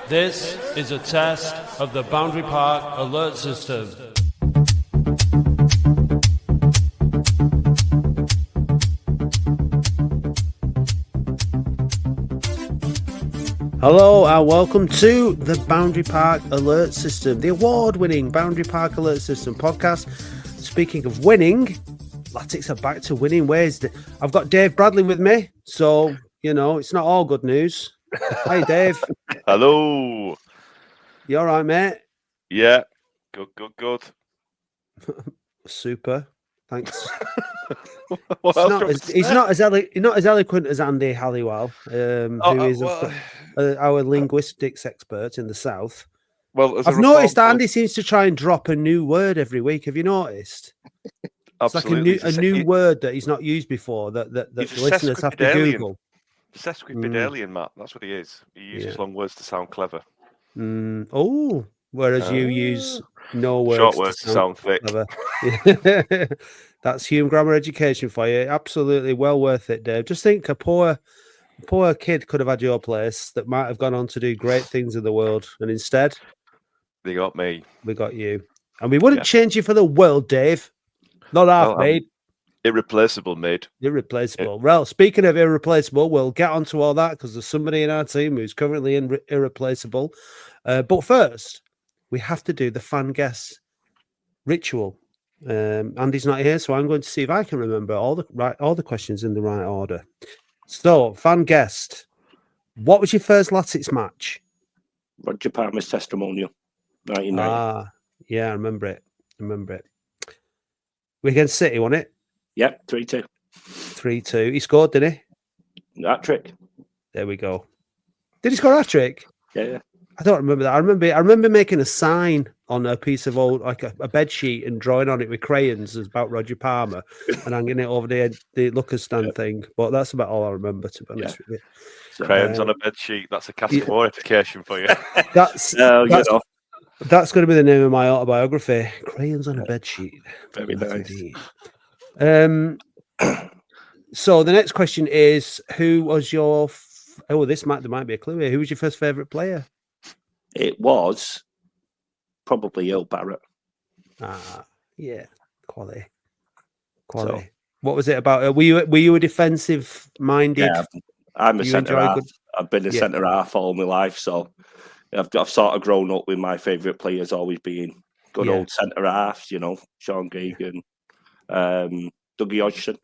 This is a test of the Boundary Park alert system. Hello and welcome to the Boundary Park Alert System, the award-winning Boundary Park Alert System podcast. Speaking of winning, Latics are back to winning ways. I've got Dave Bradley with me, so, you know, it's not all good news. Hi, Dave. Hello. You all right, mate? Yeah. Good. Super. Thanks. He's not as eloquent as Andy Halliwell, who is our linguistics expert in the South. Well, I've noticed that Andy seems to try and drop a new word every week. Have you noticed? Absolutely. It's like a new word that he's not used before that the listeners have to Google. Sesquipedalian, Matt. That's what he is. He uses long words to sound clever. Whereas you use no words. Short words to sound thick. That's Hume Grammar Education for you. Absolutely well worth it, Dave. Just think, a poor kid could have had your place that might have gone on to do great things in the world, and instead, they got me. We got you, and we wouldn't change you for the world, Dave. Not half, mate. Irreplaceable, mate. Irreplaceable. Well, speaking of irreplaceable, we'll get onto all that because there's somebody in our team who's currently irreplaceable. But first, we have to do the fan guest ritual. Andy's not here, so I'm going to see if I can remember all the questions in the right order. So, fan guest, what was your first Latics match? Roger Palmer's testimonial, 1990. Yeah, I remember it. We against City, wasn't it? Yep, 3-2. 3-2. He scored, didn't he? Hat trick. There we go. Did he score a hat trick? Yeah. I don't remember that. I remember making a sign on a piece of old, like a bed sheet, and drawing on it with crayons about Roger Palmer and hanging it over the Lookers stand thing. But that's about all I remember, to be honest with you. So, crayons on a bed sheet. That's a Castamore education for you. That's going to be the name of my autobiography. Crayons on a bed sheet. Very nice. Indeed. So the next question is, who was your? There might be a clue here. Who was your first favourite player? It was probably Earl Barrett. Yeah, quality. So, what was it about? Were you a defensive minded? Yeah, I'm a centre half. I've been a centre half all my life, so I've sort of grown up with my favourite players always being good old centre halves. You know, Sean Geoghegan, Dougie Hodgson,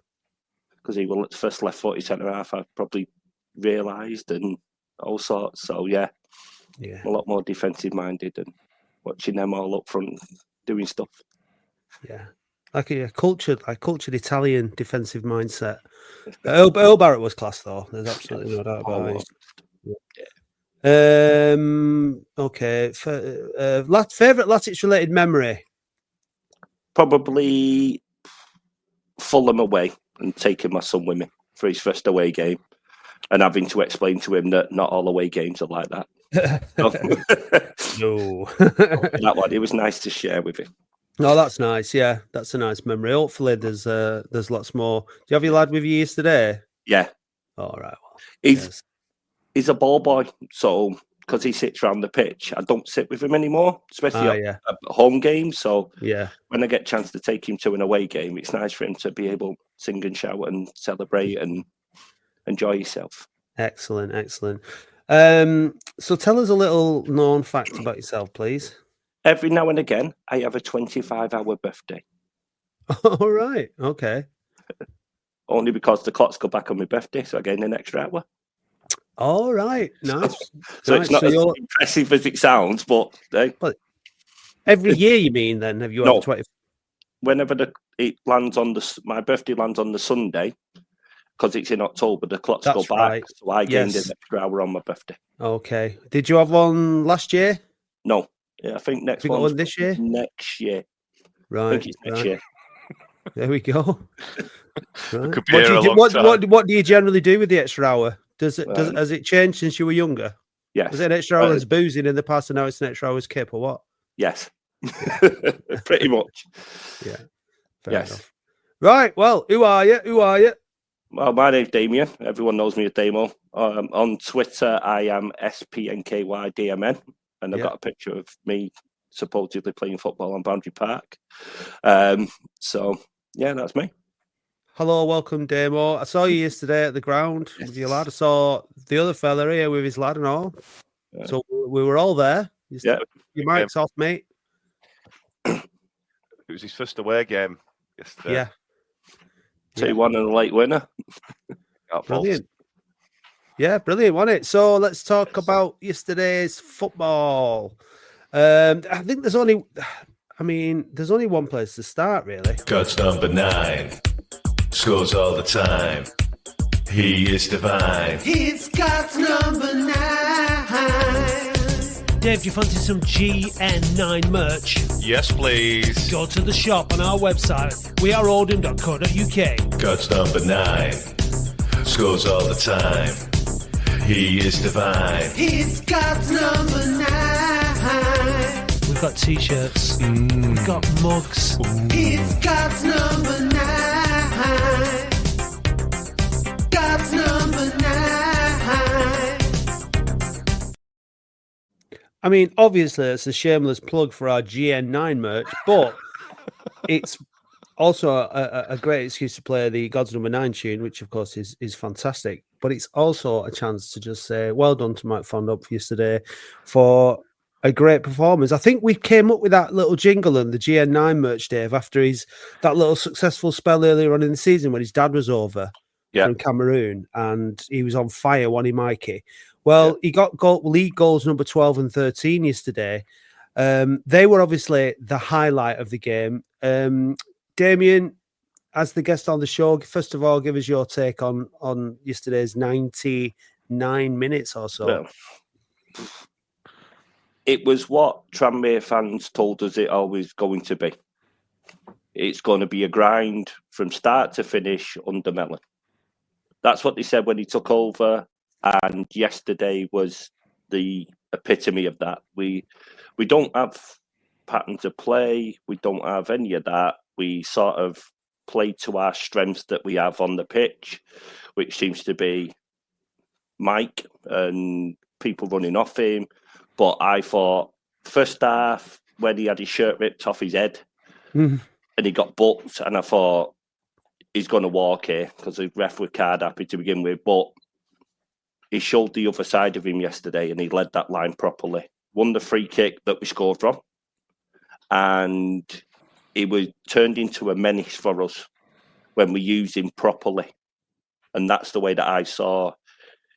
because he was the first left-footed centre half I probably realised, and all sorts. So yeah, a lot more defensive minded and watching them all up front doing stuff. Yeah, like a cultured Italian defensive mindset. Earl Barrett was class, though. There's absolutely no doubt about it. Okay. Favorite Latics related memory? Probably Fulham away and taking my son with me for his first away game and having to explain to him that not all away games are like that. No. That one, it was nice to share with him. Oh, that's nice. Yeah, that's a nice memory. Hopefully there's lots more. Do you have your lad with you yesterday? Yeah. All right. Well, he's a ball boy, so because he sits around the pitch, I don't sit with him anymore, especially at home games. So when I get a chance to take him to an away game, it's nice for him to be able to sing and shout and celebrate and enjoy yourself. Excellent. So tell us a little known fact about yourself, please. Every now and again, I have a 25-hour birthday. All right. Okay. Only because the clocks go back on my birthday, so I gain an extra hour. All right. Nice. So it's not as impressive as it sounds, but every year, you mean? Then have you? No. 20? Whenever it lands on my birthday lands on the Sunday, because it's in October, the clocks go back. Right. So I gained an extra hour on my birthday. Okay. Did you have one last year? No. Yeah, I think next one this year. Next year. Right. I think it's next year. There we go. Right. What do you generally do with the extra hour? Has it changed since you were younger? Yes. Was it an extra hour's boozing in the past, and now it's an extra hour's kip, or what? Yes. Pretty much. Yeah. Fair enough. Right. Well, who are you? Well, my name's Damien. Everyone knows me as Damo. On Twitter, I am SPNKYDMN, and I've got a picture of me supposedly playing football on Boundary Park. So, that's me. Hello, welcome, Damo. I saw you yesterday at the ground with your lad. I saw the other fella here with his lad and all. Yeah. So we were all there. Your mic's off, mate. It was his first away game yesterday. Yeah. 2-1 and a late winner. Brilliant. Yeah, brilliant, wasn't it? So let's talk about yesterday's football. I think there's only one place to start, really. Guts number 9. Scores all the time. He is divine. He's Guts number 9. Dave, do you fancy some GN9 merch? Yes, please. Go to the shop on our website, weareoldham.co.uk. Guts number 9. Scores all the time. He is divine. He's Guts number 9. We've got t-shirts. We've got mugs. He's Guts number 9. Guts number 9. I mean, obviously, it's a shameless plug for our GN9 merch, but it's also a great excuse to play the God's Number 9 tune, which, of course, is fantastic. But it's also a chance to just say, well done to Mike Fondop yesterday for a great performance. I think we came up with that little jingle and the GN9 merch, Dave, after that little successful spell earlier on in the season when his dad was over from Cameroon and he was on fire, wasn't he, Mikey? Well, he got league goals number 12 and 13 yesterday. They were obviously the highlight of the game. Damien, as the guest on the show, first of all, give us your take on yesterday's 99 minutes or so. Well, it was what Tranmere fans told us it always going to be. It's going to be a grind from start to finish under Mellon. That's what they said when he took over. And yesterday was the epitome of that. We don't have patterns of play. We don't have any of that. We sort of play to our strengths that we have on the pitch, which seems to be Mike and people running off him. But I thought first half when he had his shirt ripped off his head and he got booked, and I thought he's going to walk here because the ref was card happy to begin with. But he showed the other side of him yesterday and he led that line properly. Won the free kick that we scored from. And it was turned into a menace for us when we use him properly. And that's the way that I saw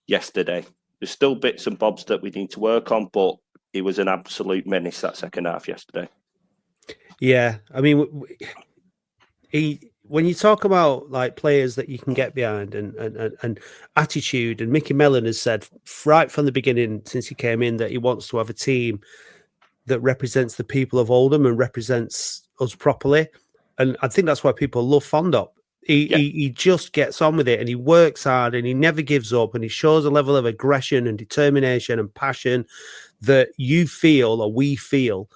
yesterday. There's still bits and bobs that we need to work on, but it was an absolute menace that second half yesterday. Yeah, I mean, when you talk about like players that you can get behind and attitude, and Mickey Mellon has said right from the beginning since he came in that he wants to have a team that represents the people of Oldham and represents us properly. And I think that's why people love Fondop. He just gets on with it and he works hard and he never gives up and he shows a level of aggression and determination and passion that you feel or we feel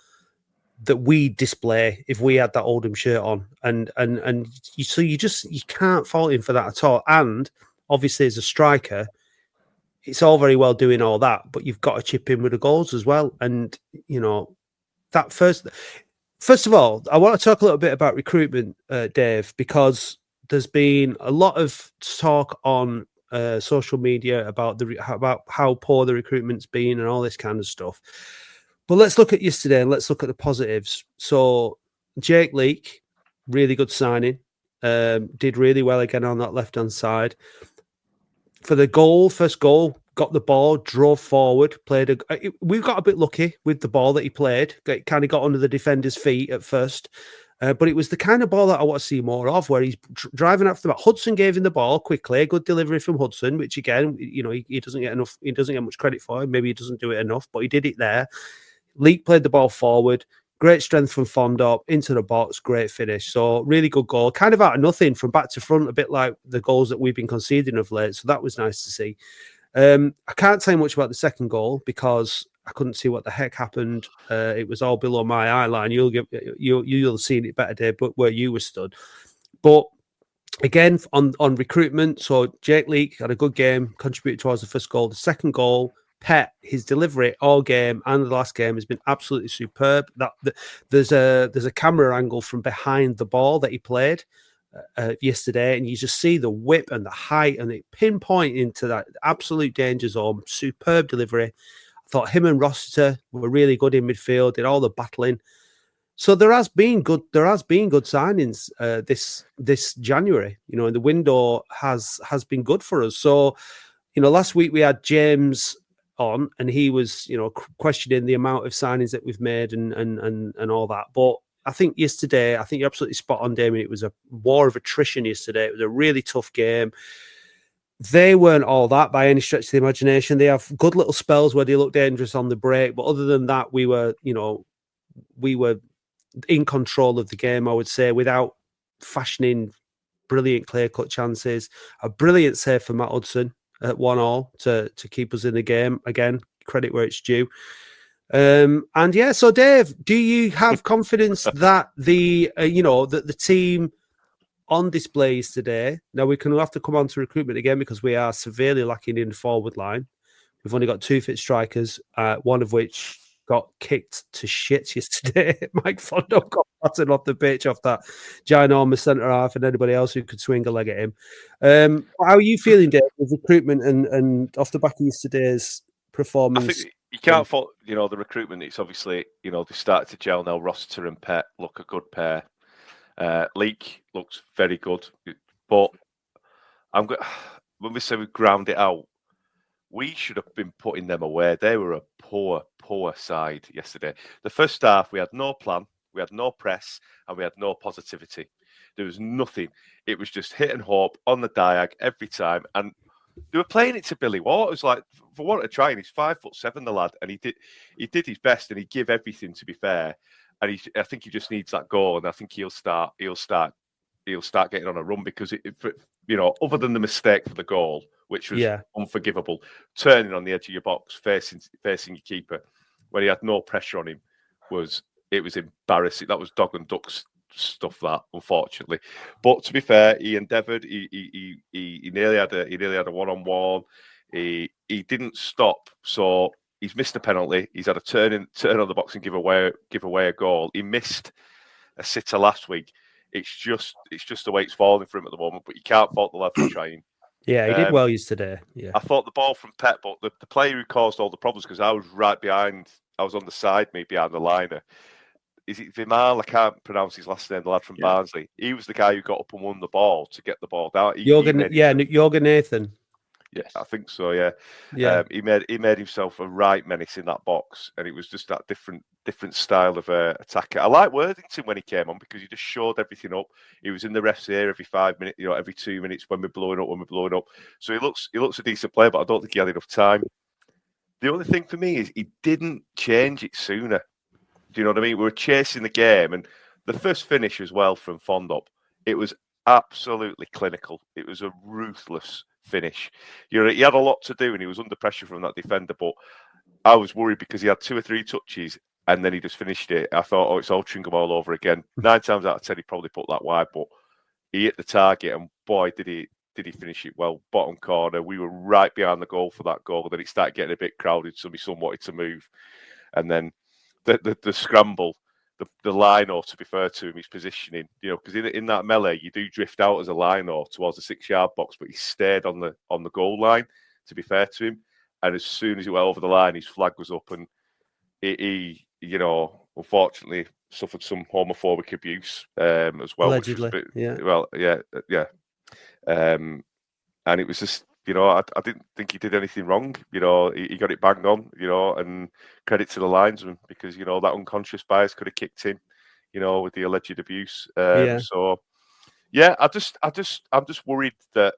that we display if we had that Oldham shirt on. And you can't fault him for that at all. And obviously as a striker, it's all very well doing all that, but you've got to chip in with the goals as well. And, you know, that first of all, I want to talk a little bit about recruitment, Dave, because there's been a lot of talk on social media about how poor the recruitment's been and all this kind of stuff. But let's look at yesterday and let's look at the positives. So Jake Leake, really good signing, did really well again on that left-hand side. For the first goal, got the ball, drove forward, we got a bit lucky with the ball that he played. It kind of got under the defender's feet at first. But it was the kind of ball that I want to see more of, where he's driving after the ball. Hudson gave him the ball quickly, good delivery from Hudson, which again, you know, he doesn't get enough. He doesn't get much credit for. Maybe he doesn't do it enough, but he did it there. Leake played the ball forward, great strength from Fondop into the box, great finish. So really good goal, kind of out of nothing from back to front, a bit like the goals that we've been conceding of late. So that was nice to see. I can't say much about the second goal because I couldn't see what the heck happened. It was all below my eye line. You'll have seen it better, Dave, but where you were stood. But again, on recruitment, so Jake Leake had a good game, contributed towards the first goal. The second goal, Pet, his delivery all game and the last game has been absolutely superb. There's a camera angle from behind the ball that he played yesterday, and you just see the whip and the height and it pinpoint into that absolute danger zone. Superb delivery. I thought him and Rossiter were really good in midfield, did all the battling. So there has been good signings this January, and the window has been good for us. So, last week we had James on, and he was, questioning the amount of signings that we've made and all that. But I think yesterday, I think you're absolutely spot on, Damien. It was a war of attrition yesterday. It was a really tough game. They weren't all that by any stretch of the imagination. They have good little spells where they look dangerous on the break, but other than that, we were in control of the game, I would say, without fashioning brilliant clear-cut chances. A brilliant save for Matt Hudson at 1-1 to keep us in the game. Again, credit where it's due. So Dave, do you have confidence that that the team on display today? Now we can have to come on to recruitment again because we are severely lacking in the forward line. We've only got 2 fit strikers, one of which got kicked to shit yesterday. Mike Fondop got battered off the pitch off that ginormous centre half and anybody else who could swing a leg at him. How are you feeling, Dave, with recruitment and off the back of yesterday's performance? I think you can't fault, the recruitment. It's obviously, they started to gel now. Rossiter and Pet look a good pair. Leak looks very good. But when we say we ground it out, we should have been putting them away. They were a poor side yesterday. The first half, we had no plan, we had no press, and we had no positivity. There was nothing. It was just hit and hope on the diag every time. And they were playing it to Billy Waters. Like, for what a try, and he's 5'7", the lad, and he did his best, and he gave everything, to be fair. And I think he just needs that goal, and I think he'll start getting on a run because other than the mistake for the goal, which was unforgivable, turning on the edge of your box, facing your keeper, when he had no pressure on him, was embarrassing. That was dog and duck stuff, that, unfortunately. But to be fair, he endeavoured. He nearly had a one-on-one. He didn't stop. So he's missed a penalty. He's had a turn on the box and give away a goal. He missed a sitter last week. It's just the way it's falling for him at the moment. But you can't fault the lad for trying. Yeah, he did well yesterday. Yeah, I thought the ball from Pet, but the player who caused all the problems, because I was right behind. I was on the side, behind the liner. Is it Vimal? I can't pronounce his last name. The lad from Barnsley. He was the guy who got up and won the ball to get the ball down. Jorgen Nathan. Yeah, I think so. Yeah. He made himself a right menace in that box, and it was just that different style of attacker. I like Worthington when he came on because he just showed everything up. He was in the ref's ear every 5 minutes, every 2 minutes when we're blowing up. So he looks a decent player, but I don't think he had enough time. The only thing for me is he didn't change it sooner. Do you know what I mean? We were chasing the game, and the first finish as well from Fondop, it was absolutely clinical. It was a ruthless finish. He had a lot to do, and he was under pressure from that defender. But I was worried because he had 2 or 3 touches, and then he just finished it. I thought, it's Altrincham all over again. 9 times out of 10, he probably put that wide, but he hit the target, and boy, did he finish it well. Bottom corner, we were right behind the goal for that goal. Then it started getting a bit crowded, so my son wanted to move, and then the scramble. The line-or, to be fair to him, his positioning, because in that melee, you do drift out as a line-or towards the 6-yard box, but he stayed on the goal line, to be fair to him. And as soon as he went over the line, his flag was up, and he unfortunately suffered some homophobic abuse as well. Allegedly, And it was just, I didn't think he did anything wrong. He got it banged on, and credit to the linesman because, that unconscious bias could have kicked in, with the alleged abuse. So, yeah, I'm just worried that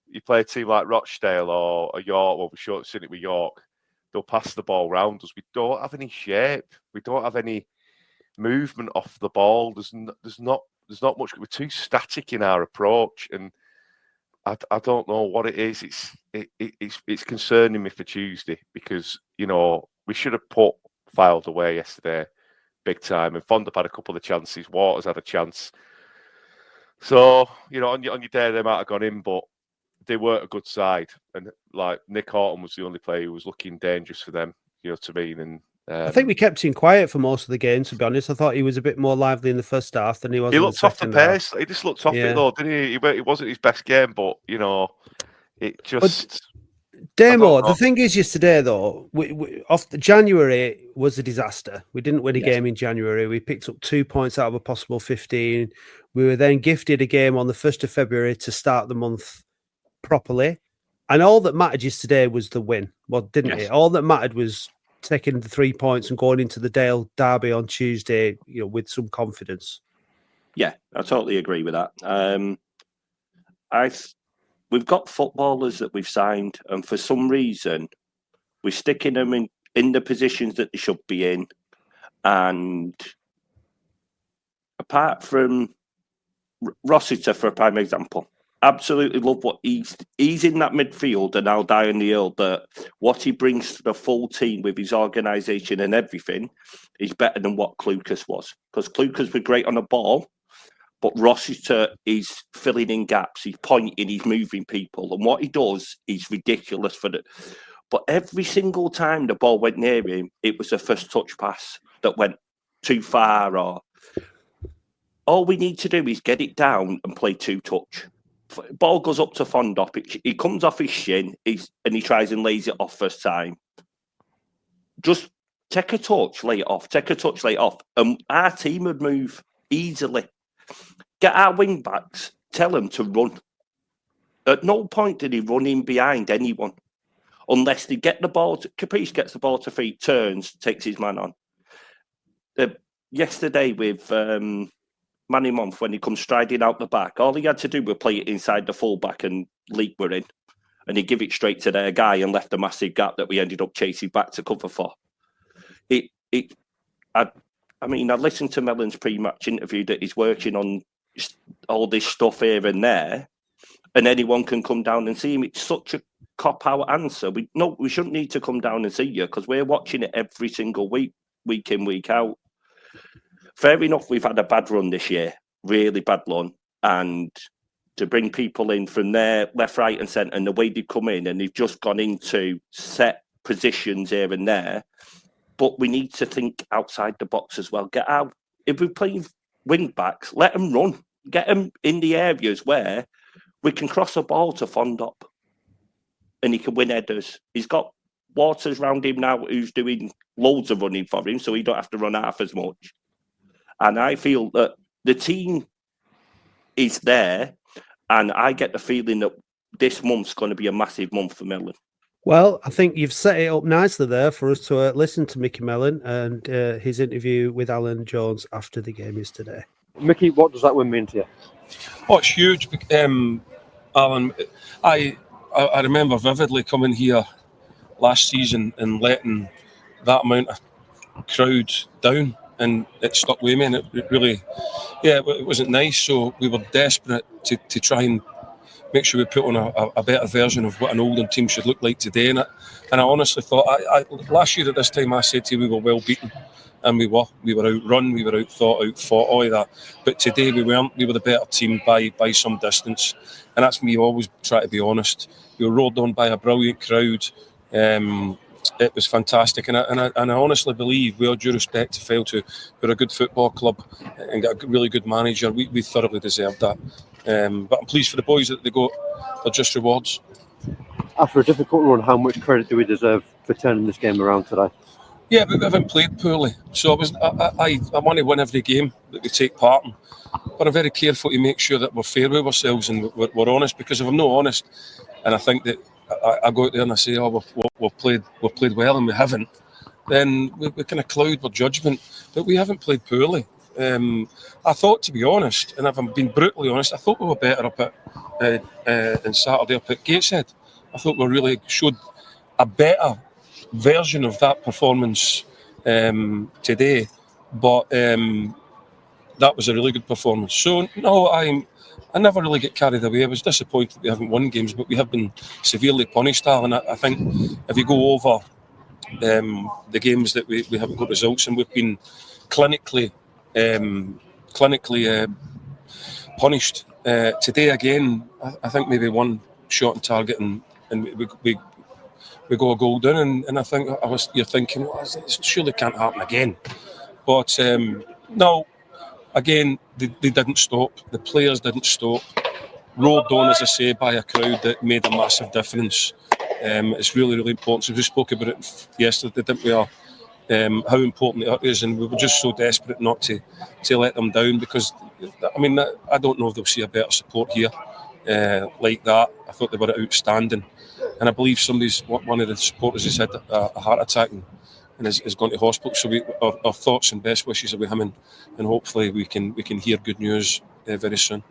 you play a team like Rochdale or York. Well, we've seen it with York. They'll pass the ball round us. We don't have any shape. We don't have any movement off the ball. There's not much. We're too static in our approach, and I don't know what it is. It's concerning me for Tuesday because we should have put Filed away yesterday, big time. And Fondop had a couple of chances. Waters had a chance. So, on your day, they might have gone in, but they weren't a good side. And like Nick Horton was the only player who was looking dangerous for them, to me. And I think we kept him quiet for most of the game, to be honest. I thought he was a bit more lively in the first half than he was in the second half. He looked off the pace. He just looked off it, though, didn't he? It wasn't his best game, but, it just... Damo, the thing is yesterday, though, January was a disaster. We didn't win a game in January. We picked up 2 points out of a possible 15. We were then gifted a game on the 1st of February to start the month properly. And all that mattered yesterday was the win. Well, didn't it? All that mattered was taking the 3 points and going into the Dale Derby on Tuesday, with some confidence. Yeah, I totally agree with that. We've got footballers that we've signed, and for some reason, we're sticking them in the positions that they should be in. And apart from Rossiter, for a prime example, absolutely love what he's in that midfield, and I'll die on the hill that what he brings to the full team with his organisation and everything is better than what Clucas was. Because Clucas were great on the ball, but Rossiter is filling in gaps. He's pointing, he's moving people. And what he does is ridiculous But every single time the ball went near him, it was a first touch pass that went too far. Or all we need to do is get it down and play two touch. Ball goes up to Fondop. He comes off his shin and he tries and lays it off first time. Just take a touch, lay it off. Take a touch, lay it off. And our team would move easily. Get our wing backs, tell them to run. At no point did he run in behind anyone. Unless they get the ball, Caprice gets the ball to feet, turns, takes his man on. Yesterday with Manny Month, when he comes striding out the back, all he had to do was play it inside the fullback and Leak were in. And he give it straight to their guy and left a massive gap that we ended up chasing back to cover for. I listened to Mellon's pre-match interview that he's working on all this stuff here and there, and anyone can come down and see him. It's such a cop-out answer. We shouldn't need to come down and see you because we're watching it every single week, week in, week out. Fair enough, we've had a bad run this year, really bad run, and to bring people in from there, left, right and centre, and the way they come in and they've just gone into set positions here and there, but we need to think outside the box as well. Get out. If we're playing wing backs, let them run. Get them in the areas where we can cross a ball to Fondop and he can win headers. He's got Waters round him now who's doing loads of running for him, so he don't have to run half as much. And I feel that the team is there, and I get the feeling that this month's going to be a massive month for Mellon. Well, I think you've set it up nicely there for us to listen to Mickey Mellon and his interview with Alan Jones after the game yesterday. Mickey, what does that win mean to you? Oh, it's huge, Alan. I remember vividly coming here last season and letting that amount of crowd down, and it stuck with me, and it really, it wasn't nice. So we were desperate to try and make sure we put on a better version of what an Oldham team should look like today. And I honestly thought, last year at this time, I said to you we were well beaten, and we were outrun, we were outthought, outfought, all of that. But today we weren't. We were the better team by some distance, and that's me always try to be honest. We were rolled on by a brilliant crowd. It was fantastic, and I honestly believe, with all due respect to Feltu, we're a good football club and got a really good manager. We thoroughly deserved that. But I'm pleased for the boys that they got their just rewards. After a difficult run, how much credit do we deserve for turning this game around today? Yeah, but we haven't played poorly. So I want to win every game that we take part in. But I'm very careful to make sure that we're fair with ourselves and we're honest, because if I'm not honest, and I think that I go out there and I say, we've played well and we haven't, then we kind of cloud our judgment. But we haven't played poorly. I thought, to be honest, and if I'm being brutally honest, I thought we were better up on Saturday up at Gateshead. I thought we really showed a better version of that performance today, but that was a really good performance. So no, I never really get carried away. I was disappointed we haven't won games, but we have been severely punished, Alan. I think if you go over the games that we haven't got results, and we've been clinically punished today again, I think maybe one shot on target and we go a goal down, and I think you're thinking, well, it surely can't happen again. But no, again, they didn't stop. The players didn't stop. Rolled on, as I say, by a crowd that made a massive difference. It's really, really important. So we spoke about it yesterday, didn't we? How important it is, and we were just so desperate not to let them down, because I mean, I don't know if they'll see a better support here like that. I thought they were outstanding, and I believe one of the supporters has had a heart attack and is going to hospital. So our thoughts and best wishes are with him, and hopefully we can hear good news very soon.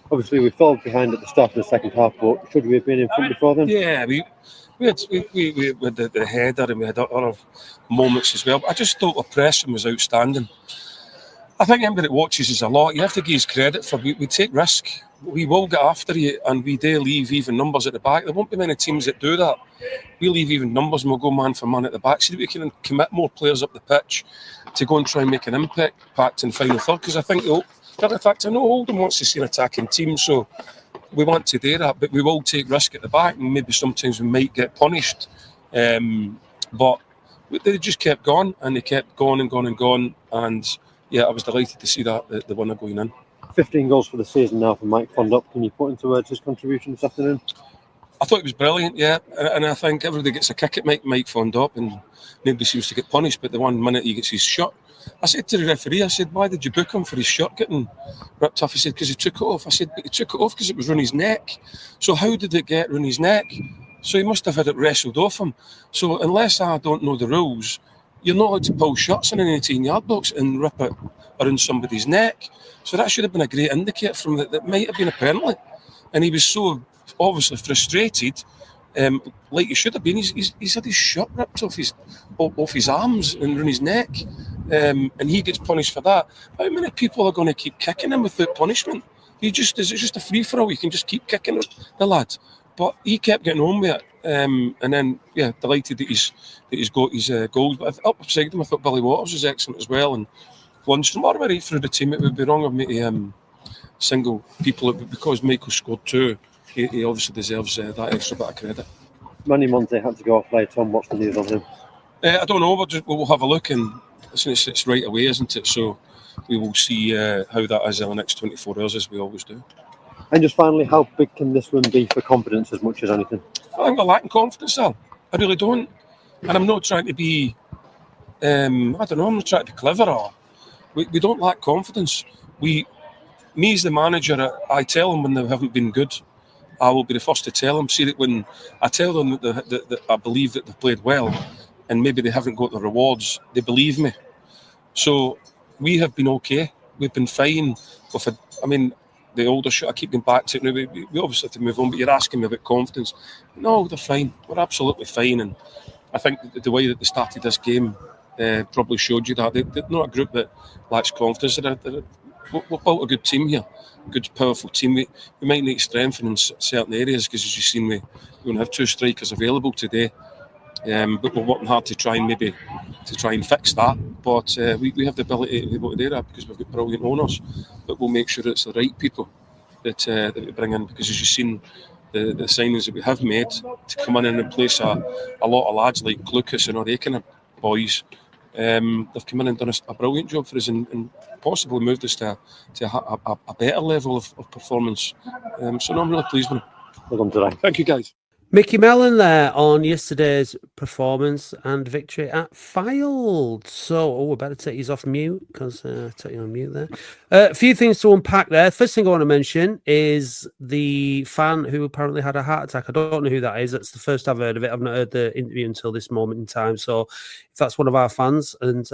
Obviously, we fell behind at the start of the second half, but should we have been in front before then? Yeah, we had the header, and we had other moments as well. But I just thought our pressing was outstanding. I think anybody that watches us a lot, you have to give us credit for we take risk. We will get after you, and we do leave even numbers at the back. There won't be many teams that do that. We leave even numbers, and we'll go man for man at the back, so that we can commit more players up the pitch to go and try and make an impact in final third. Because I think, in fact, I know Oldham wants to see an attacking team, so we want to do that, but we will take risk at the back, and maybe sometimes we might get punished. But they just kept going, and they kept going and going and going, and yeah, I was delighted to see that the winner going in. 15 goals for the season now for Mike Fondop. Can you put into words his contribution this afternoon? I thought it was brilliant, yeah, and I think everybody gets a kick at Mike Fondop, and nobody seems to get punished, but the 1 minute he gets his shot, I said to the referee, I said, why did you book him for his shirt getting ripped off? He said, because he took it off. I said, but he took it off because it was around his neck. So how did it get around his neck? So he must have had it wrestled off him. So unless I don't know the rules, you're not allowed to pull shirts in an 18-yard box and rip it around somebody's neck. So that should have been a great indicator from that might have been a penalty. And he was so obviously frustrated, like he should have been. He's had his shirt ripped off his arms and around his neck. And he gets punished for that. How many people are going to keep kicking him without punishment? Is it just a free for all? You can just keep kicking the lad. But he kept getting on with it, and then delighted that he's got his goals. But up beside him, I thought Billy Waters was excellent as well, and Lundstrom all the way right through the team. It would be wrong of me to single people out, but because Michael scored 2, he obviously deserves that extra bit of credit. Manny Monte had to go off later on. What's the news on him? I don't know. We'll have a look, and it's right away, isn't it? So we will see how that is in the next 24 hours, as we always do. And just finally, how big can this win be for confidence as much as anything? I think we're lacking confidence, Al. I really don't. And I'm not trying to be, I'm not trying to be clever. Or we don't lack confidence. Me as the manager, I tell them when they haven't been good. I will be the first to tell them. See that when I tell them that I believe that they've played well, and maybe they haven't got the rewards, they believe me. So we have been okay. We've been fine. The older shot, I keep going back to it now. We obviously have to move on, but you're asking me about confidence. No, they're fine. We're absolutely fine. And I think the way that they started this game probably showed you that. They're not a group that lacks confidence. We've built a good team here, a good, powerful team. We might need to strengthen in certain areas because, as you've seen, we only have 2 strikers available today. But we're working hard to try and fix that. But we have the ability to be able to do that because we've got brilliant owners. But we'll make sure it's the right people that we bring in, because as you've seen, the signings that we have made to come in and replace a lot of lads like Lucas and all kind of boys, they've come in and done a brilliant job for us and possibly moved us to a better level of performance. So no, I'm really pleased with them. Well done today. Thank you, guys. Mickey Mellon there on yesterday's performance and victory at Fylde. So, we better take you off mute because I took you on mute there. A few things to unpack there. First thing I want to mention is the fan who apparently had a heart attack. I don't know who that is. That's the first I've heard of it. I've not heard the interview until this moment in time. So, if that's one of our fans and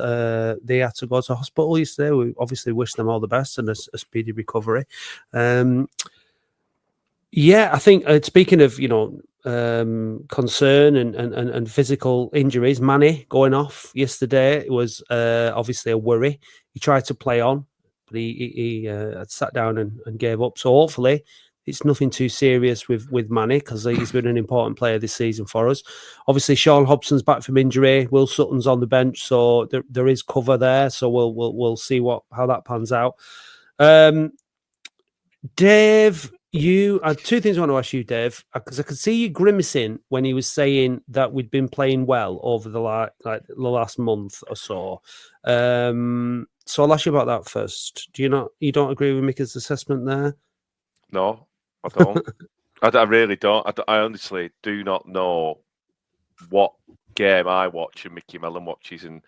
they had to go to hospital yesterday, we obviously wish them all the best and a speedy recovery. I think speaking of, concern and physical injuries, Manny going off yesterday was obviously a worry. He tried to play on, but he had sat down and gave up. So hopefully it's nothing too serious with Manny, because he's been an important player this season for us. Obviously, Sean Hobson's back from injury. Will Sutton's on the bench, so there is cover there. So we'll see how that pans out. Dave, you two things I want to ask you, Dave, because I could see you grimacing when he was saying that we'd been playing well over the last month or so. So I'll ask you about that first. You don't agree with Mickey's assessment there? No, I don't. I really don't. I honestly do not know what game I watch and Mickey Mellon watches, and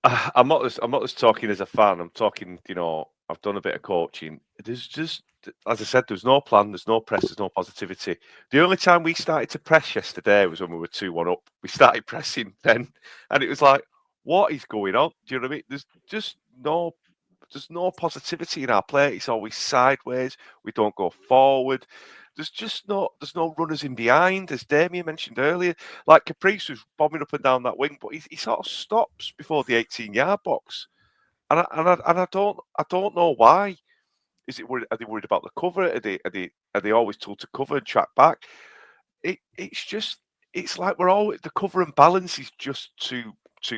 I'm not just talking as a fan. I'm talking, I've done a bit of coaching. There's just, as I said, there's no plan, there's no press, there's no positivity. The only time we started to press yesterday was when we were 2-1 up. We started pressing then, and it was like, what is going on? Do you know what I mean? There's no positivity in our play. It's always sideways. We don't go forward. There's no runners in behind, as Damien mentioned earlier. Like Caprice was bombing up and down that wing, but he sort of stops before the 18-yard box, and I don't know why. Are they worried about the cover? Are they always told to cover and track back? It's like we're all the cover and balance is just too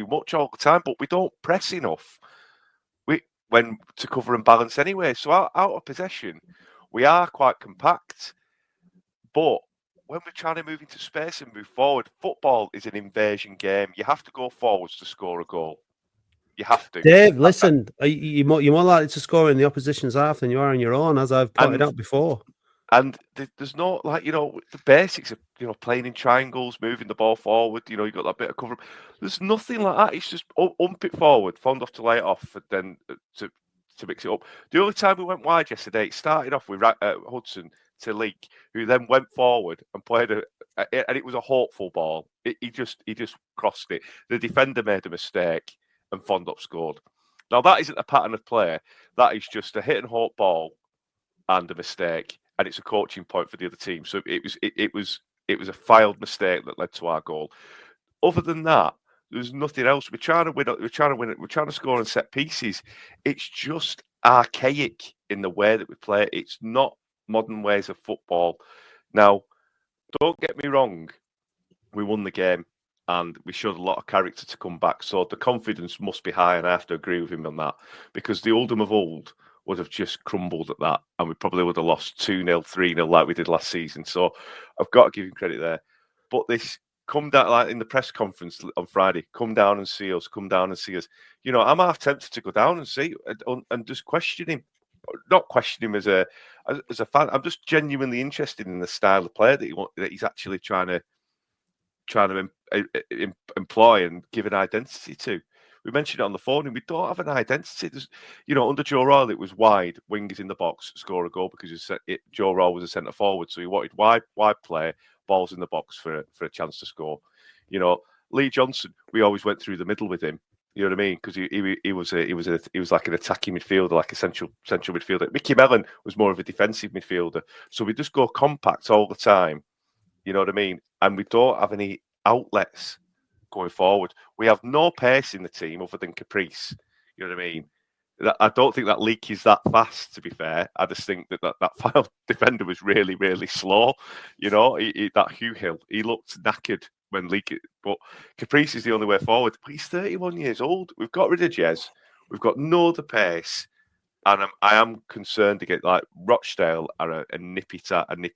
much all the time, but we don't press enough. When to cover and balance anyway. So out of possession, we are quite compact. But when we're trying to move into space and move forward, football is an invasion game. You have to go forwards to score a goal. You have to. Dave, listen, you're more likely to score in the opposition's half than you are on your own, as I've pointed out before. And there's no, the basics of, playing in triangles, moving the ball forward, you've got that bit of cover. There's nothing like that. It's just ump it forward, Fondop to lay it off, and then to mix it up. The only time we went wide yesterday, it started off with Hudson to Leak, who then went forward and played and it was a hopeful ball. He just crossed it. The defender made a mistake, and Fondop scored. Now, that isn't a pattern of play. That is just a hit and hope ball and a mistake. And it's a coaching point for the other team. So it was a filed mistake that led to our goal. Other than that, there's nothing else. We're trying to win. We're trying to win it. We're trying to score on set pieces. It's just archaic in the way that we play. It's not modern ways of football. Now, don't get me wrong. We won the game and we showed a lot of character to come back. So the confidence must be high, and I have to agree with him on that, because the Oldham of old would have just crumbled at that, and we probably would have lost 2-0, 3-0 like we did last season. So I've got to give him credit there. But this come down, like in the press conference on Friday, come down and see us, come down and see us. I'm half tempted to go down and see and just question him. Not question him as a fan. I'm just genuinely interested in the style of play that he's actually trying to employ and give an identity to. We mentioned it on the phone, and we don't have an identity. There's, under Joe Royle, it was wide, wingers in the box, score a goal, because Joe Royle was a centre forward, so he wanted wide play, balls in the box for a chance to score. Lee Johnson, we always went through the middle with him. You know what I mean? Because he was like an attacking midfielder, like a central midfielder. Mickey Mellon was more of a defensive midfielder, so we just go compact all the time. You know what I mean? And we don't have any outlets going forward. We have no pace in the team other than Caprice. You know what I mean? I don't think that Leak is that fast, to be fair. I just think that final defender was really, really slow. That Hugh Hill, he looked knackered when Leak. But Caprice is the only way forward. But he's 31 years old. We've got rid of Jez. We've got no other pace. And I am concerned to get like Rochdale are a nippy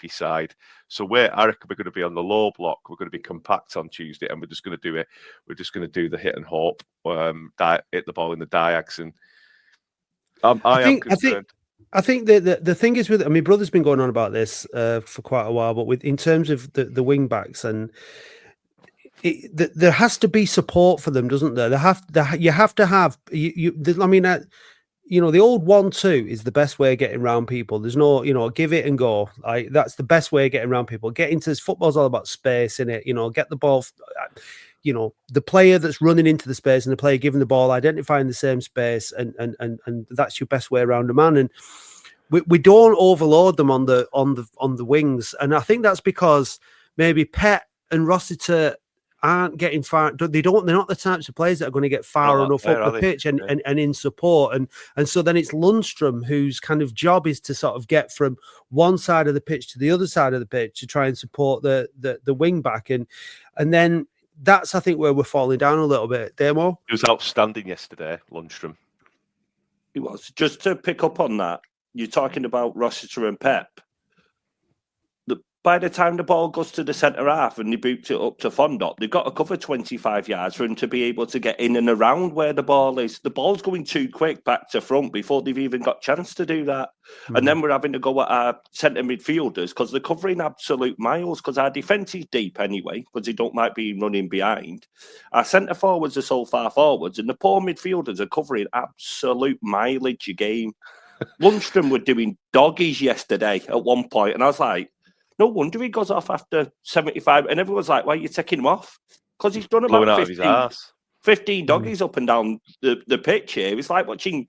side. So I reckon we're going to be on the low block. We're going to be compact on Tuesday, and we're just going to do it. We're just going to do the hit and hope, hit the ball in the diags, and I am concerned. I think the thing is with, my brother's been going on about this for quite a while, but in terms of the wing backs, and there has to be support for them, doesn't there? You have to have the old 1-2 is the best way of getting around people. There's no, give it and go. That's the best way of getting around people. Get into this. Football's all about space, in it. Get the ball. The player that's running into the space and the player giving the ball, identifying the same space, and that's your best way around a man. And we don't overload them on the wings, and I think that's because maybe Pet and Rossiter aren't getting far. They're not the types of players that are going to get far enough up the pitch and in support. And so then it's Lundstrom, whose kind of job is to sort of get from one side of the pitch to the other side of the pitch to try and support the wing back. And then that's, I think, where we're falling down a little bit. Demo? He was outstanding yesterday, Lundstrom. He was. Just to pick up on that, you're talking about Rossiter and Pep. By the time the ball goes to the centre half and they boot it up to Fondop, they've got to cover 25 yards for him to be able to get in and around where the ball is. The ball's going too quick back to front before they've even got a chance to do that. Mm-hmm. And then we're having to go at our centre midfielders because they're covering absolute miles because our defence is deep anyway because they don't like being running behind. Our centre forwards are so far forwards and the poor midfielders are covering absolute mileage a game. Lundstrom were doing doggies yesterday at one point and I was like, no wonder he goes off after 75. And everyone's like, why are you taking him off? Because he's done about 15 doggies up and down the pitch here. It's like watching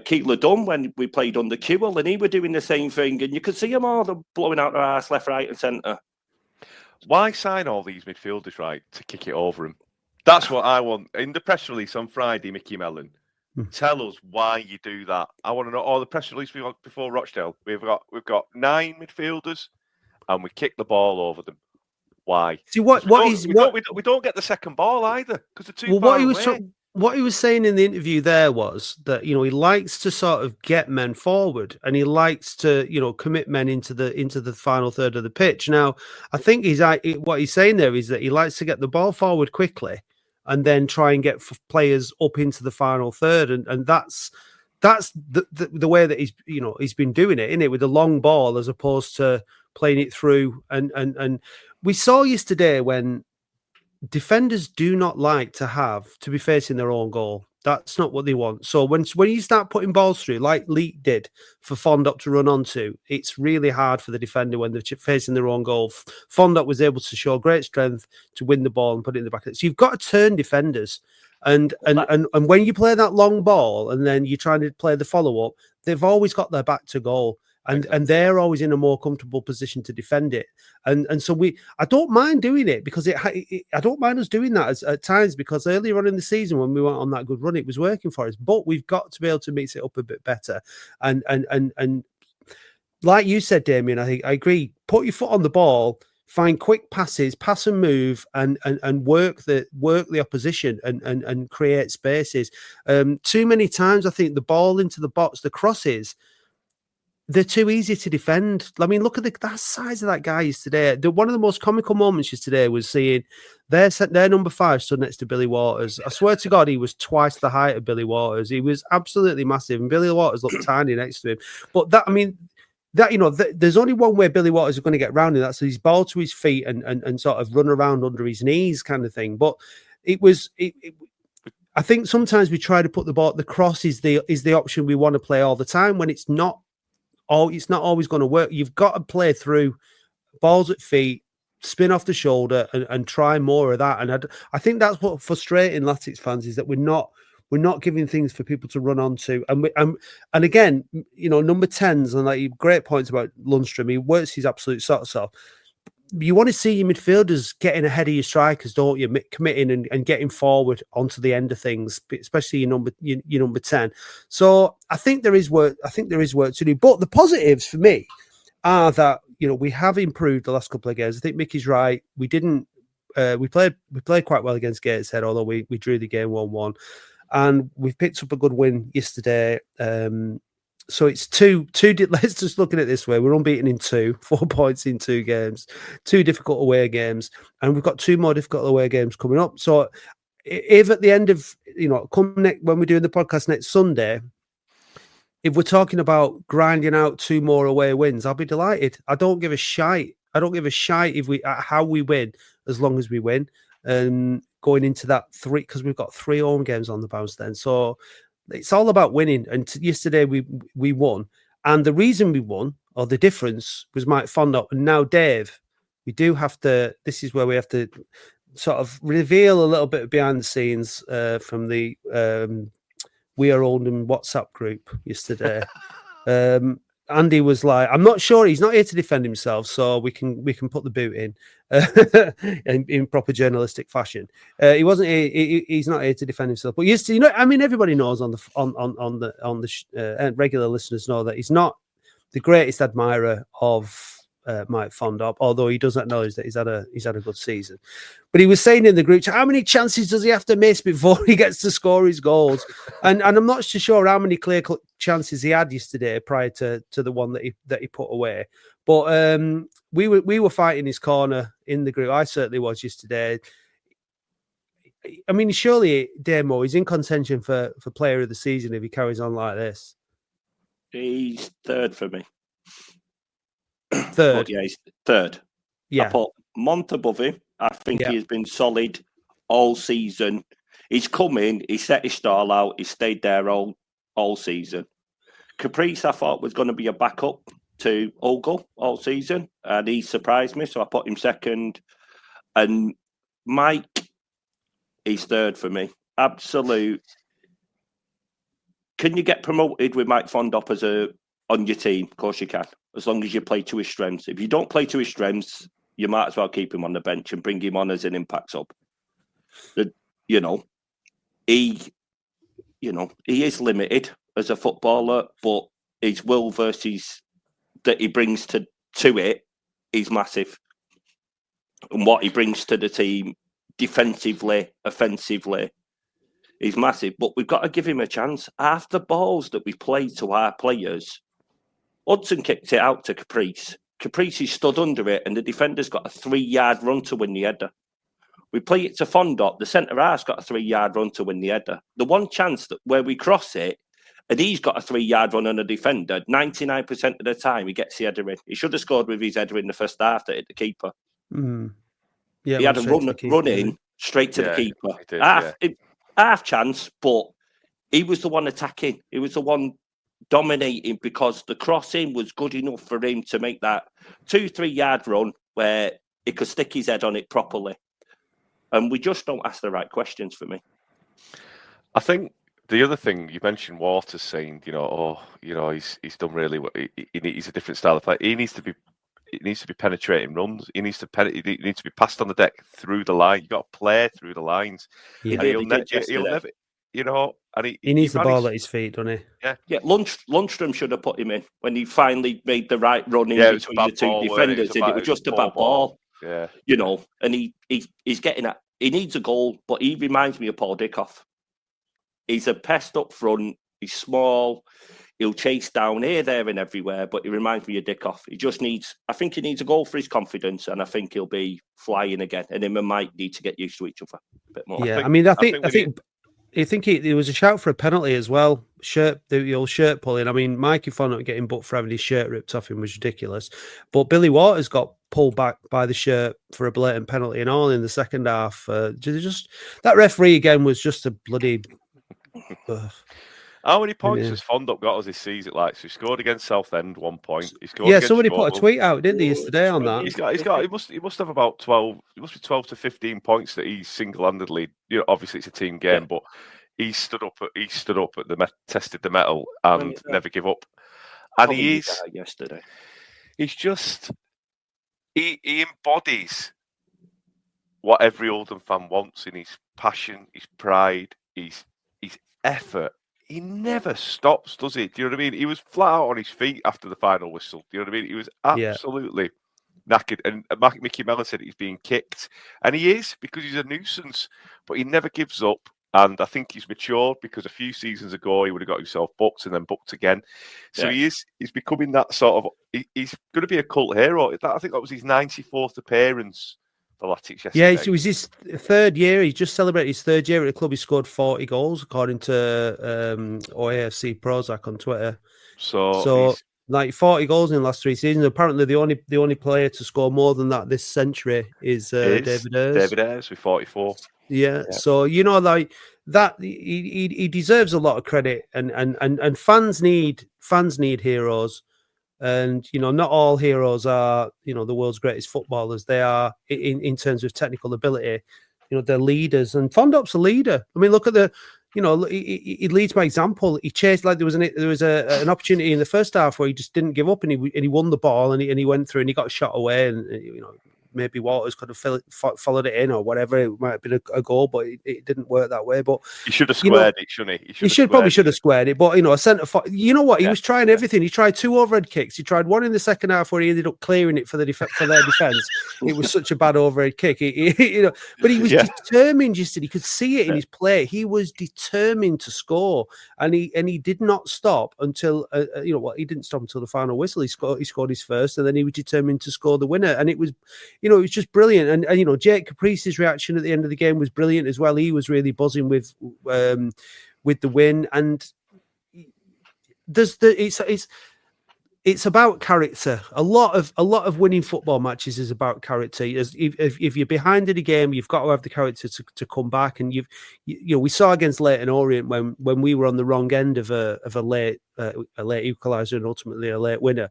Keeler Dunn when we played under Kewell, and he were doing the same thing. And you could see them all blowing out their arse left, right and centre. Why sign all these midfielders, right, to kick it over him? That's what I want. In the press release on Friday, Mickey Mellon, tell us why you do that. I want to know. All the press release we got before Rochdale, we've got 9 midfielders. And we kick the ball over them. Why? See we don't get the second ball either because they're too far away. What he was saying in the interview there was that he likes to sort of get men forward and he likes to commit men into the final third of the pitch. Now I think what he's saying there is that he likes to get the ball forward quickly and then try and get players up into the final third, and that's the way that he's been doing it, isn't it, with the long ball as opposed to playing it through. And we saw yesterday when defenders do not like to be facing their own goal. That's not what they want. So when you start putting balls through, like Leak did for Fondop to run onto, it's really hard for the defender when they're facing their own goal. Fondop was able to show great strength to win the ball and put it in the back. So you've got to turn defenders. And when you play that long ball and then you're trying to play the follow-up, they've always got their back to goal. And they're always in a more comfortable position to defend it, and so I don't mind doing it because I don't mind us doing that at times because earlier on in the season when we went on that good run it was working for us, but we've got to be able to mix it up a bit better, and like you said, Damien, I think I agree. Put your foot on the ball, find quick passes, pass and move, and work the opposition and create spaces. Too many times I think the ball into the box, the crosses, they're too easy to defend. I mean, look at that size of that guy yesterday. One of the most comical moments yesterday was seeing their number 5 stood next to Billy Waters. I swear to God, he was twice the height of Billy Waters. He was absolutely massive, and Billy Waters looked tiny next to him. But there's only one way Billy Waters is going to get round, and that's his ball to his feet and sort of run around under his knees, kind of thing. But I think sometimes we try to put the ball. The cross is the option we want to play all the time when it's not. It's not always going to work. You've got to play through balls at feet, spin off the shoulder, and try more of that. And I think that's what frustrating Latics fans is that we're not giving things for people to run onto. And again, number 10s and like great points about Lundstrom. He works his absolute socks off. You want to see your midfielders getting ahead of your strikers, don't you? Committing and getting forward onto the end of things, especially your number 10. So I think there is work. To do. But the positives for me are that we have improved the last couple of games. I think Mickey's right. We didn't. We played quite well against Gateshead, although we drew the game 1-1, and we've picked up a good win yesterday. So it's two. Let's just look at it this way: we're unbeaten in 2, 4 points in 2 games, 2 difficult away games, and we've got 2 more difficult away games coming up. So if at the end of when we're doing the podcast next Sunday, if we're talking about grinding out 2 more away wins, I'll be delighted. I don't give a shite. How we win, as long as we win. Going into that 3, because we've got 3 home games on the bounce then. So it's all about winning. And yesterday we won. And the reason we won, or the difference, was Mike Fondop. And now, Dave, we do have to, this is where we have to sort of reveal a little bit behind the scenes from the We Are Oldham WhatsApp group yesterday. Andy was like, I'm not sure, he's not here to defend himself, so we can put the boot in proper journalistic fashion. He wasn't here, he's not here to defend himself. But everybody knows on the regular listeners know that he's not the greatest admirer of Mike Fondop, although he does acknowledge that he's had a good season. But he was saying in the group, how many chances does he have to miss before he gets to score his goals? And I'm not so sure how many clear chances he had yesterday prior to the one that he put away. But we were fighting his corner in the group. I certainly was yesterday. I mean, surely Demo is in contention for player of the season if he carries on like this. He's third for me. Third? Yeah, he's third. Yeah. I put Mont above him. I think he has been solid all season. He's come in, he set his stall out, he stayed there all season. Caprice, I thought, was going to be a backup to Ogle all season, and he surprised me, so I put him second. And Mike, he's third for me. Absolute. Can you get promoted with Mike Fondop on your team? Of course you can, as long as you play to his strengths. If you don't play to his strengths, you might as well keep him on the bench and bring him on as an impact sub. He is limited as a footballer, but his will versus that he brings to it is massive. And what he brings to the team defensively, offensively, is massive. But we've got to give him a chance. Half the balls that we play to our players, Hudson kicked it out to Caprice. Caprice stood under it, and the defender's got a 3-yard run to win the header. We play it to Fondop. The centre-half's got a 3-yard run to win the header. The one chance that where we cross it, and he's got a 3-yard run on a defender, 99% of the time he gets the header in. He should have scored with his header in the first half to hit the keeper. Mm. Yeah, he had a run in straight to the keeper. Half chance, but he was the one attacking. He was the one dominating because the crossing was good enough for him to make that 2-3 yard run where he could stick his head on it properly. And we just don't ask the right questions for me. I think the other thing you mentioned, Waters saying, he's done really well. He's a different style of play. It needs to be penetrating runs. He needs to be passed on the deck through the line. You got to play through the lines. Yeah, he'll never, and he needs the ball at his feet, doesn't he? Yeah. Lundstrom should have put him in when he finally made the right run in between the two defenders, and it was just a bad ball. Yeah, and he's getting at. He needs a goal, but he reminds me of Paul Dickoff. He's a pest up front. He's small. He'll chase down here, there, and everywhere. But he reminds me of Dickoff. I think he needs a goal for his confidence, and I think he'll be flying again. And him and Mike need to get used to each other a bit more. Yeah, I think there was a shout for a penalty as well. The old shirt pulling. I mean, Mikey Fondop getting booked for having his shirt ripped off him was ridiculous. But Billy Waters got pulled back by the shirt for a blatant penalty and all in the second half. That referee again was just a bloody. How many points has Fondop got as this season? So he scored against Southend 1 point. He scored somebody put a tweet out, didn't he, yesterday on that? He must have about 12. It must be 12 to 15 points that he's single-handedly. Obviously it's a team game, but he stood up at tested the metal and never give up. And he is yesterday. He's just he embodies what every Oldham fan wants in his passion, his pride, his effort. He never stops, does he? Do you know what I mean? He was flat out on his feet after the final whistle. Do you know what I mean? He was absolutely knackered. And Mickey Mellon said he's being kicked. And he is, because he's a nuisance. But he never gives up. And I think he's matured, because a few seasons ago he would have got himself booked and then booked again. So he's becoming that sort of... He's going to be a cult hero. I think that was his 94th appearance. Latics yesterday. Yeah, it was his third year. He just celebrated his third year at the club. He scored 40 goals, according to OAFC Prozac on Twitter. So 40 goals in the last 3 seasons. Apparently, the only player to score more than that this century is David Ayres. David Ayres with 44. Yeah. So that he deserves a lot of credit, and fans need heroes. And, not all heroes are, the world's greatest footballers. They are, in terms of technical ability, they're leaders. And Fondop's a leader. I mean, look at he leads by example. He chased, there was an opportunity in the first half where he just didn't give up, and he won the ball, and he went through and he got shot away, and maybe Waters could have followed it in or whatever. It might have been a goal, but it didn't work that way. But he should have squared it, shouldn't he? He should have squared it. But a centre forward. You know what? He was trying everything. He tried 2 overhead kicks. He tried one in the second half where he ended up clearing it for their defence. it was such a bad overhead kick. But he was determined. You said you could see it in his play. He was determined to score, and he did not stop until he didn't stop until the final whistle. He scored his first, and then he was determined to score the winner. And it was, it was just brilliant. And Jake Caprice's reaction at the end of the game was brilliant as well. He was really buzzing with the win, and it's about character. A lot of winning football matches is about character. If you're behind in a game, you've got to have the character to come back. And we saw against Leyton Orient when we were on the wrong end of a late equaliser and ultimately a late winner.